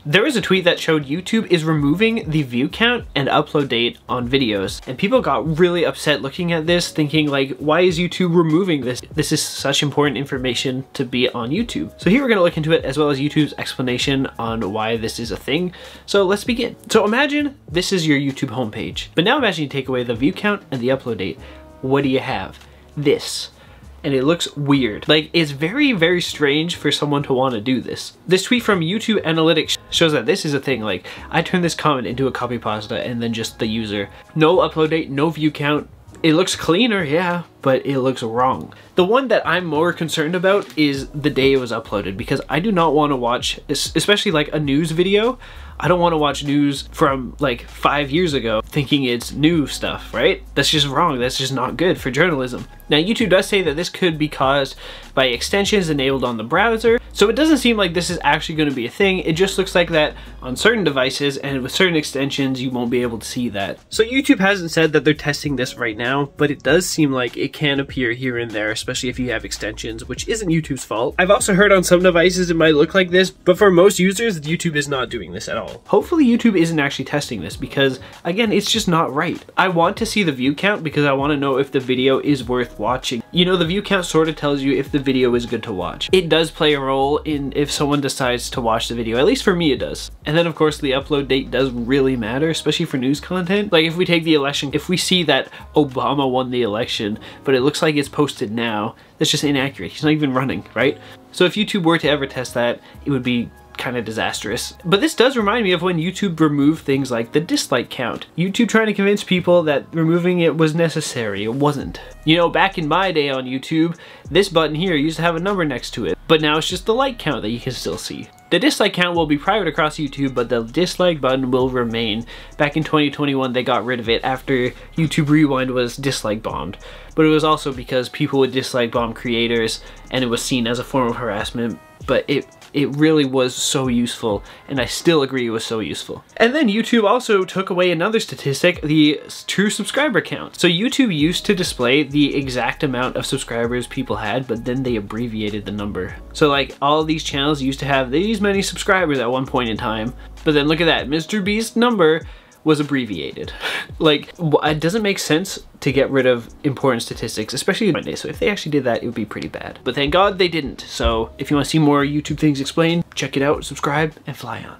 There was a tweet that showed YouTube is removing the view count and upload date on videos, and people got really upset looking at this, thinking like, why is YouTube removing this? This is such important information to be on YouTube. So here we're going to look into it, as well as YouTube's explanation on why this is a thing. So let's begin. So imagine this is your YouTube homepage, but now imagine you take away the view count and the upload date. What do you have? This. And it looks weird. Like, it's very, very strange for someone to want to do this. This tweet from YouTube Analytics shows that this is a thing. Like, I turned this comment into a copy pasta and then just the user. No upload date, no view count. It looks cleaner, yeah, but it looks wrong. The one that I'm more concerned about is the day it was uploaded, because I do not want to watch, especially like a news video, I don't want to watch news from like 5 years ago thinking it's new stuff, right? That's just wrong. That's just not good for journalism. Now, YouTube does say that this could be caused by extensions enabled on the browser, so it doesn't seem like this is actually going to be a thing. It just looks like that on certain devices, and with certain extensions you won't be able to see that. So YouTube hasn't said that they're testing this right now, but it does seem like it can appear here and there, especially if you have extensions, which isn't YouTube's fault. I've also heard on some devices it might look like this, but for most users, YouTube is not doing this at all. Hopefully YouTube isn't actually testing this, because again, it's just not right. I want to see the view count because I want to know if the video is worth watching. You know, the view count sort of tells you if the video is good to watch. It does play a role in if someone decides to watch the video, at least for me it does. And then of course the upload date does really matter, especially for news content. Like if we take the election, if we see that Obama won the election, but it looks like it's posted now, that's just inaccurate. He's not even running, right? So if YouTube were to ever test that, it would be kind of disastrous. But this does remind me of when YouTube removed things like the dislike count. YouTube trying to convince people that removing it was necessary. It wasn't. You know, back in my day on YouTube, this button here used to have a number next to it, but now it's just the like count that you can still see. The dislike count will be private across YouTube, but the dislike button will remain. Back in 2021, they got rid of it after YouTube Rewind was dislike bombed. But it was also because people would dislike bomb creators, and it was seen as a form of harassment, but it really was so useful, and I still agree it was so useful. And then YouTube also took away another statistic, the true subscriber count. So YouTube used to display the exact amount of subscribers people had, but then they abbreviated the number. So like all these channels used to have these many subscribers at one point in time, but then look at that, Mr. Beast's number was abbreviated. Like, it doesn't make sense to get rid of important statistics, especially Monday. So if they actually did that, it would be pretty bad. But thank God they didn't. So if you want to see more YouTube things explained, check it out, subscribe, and fly on.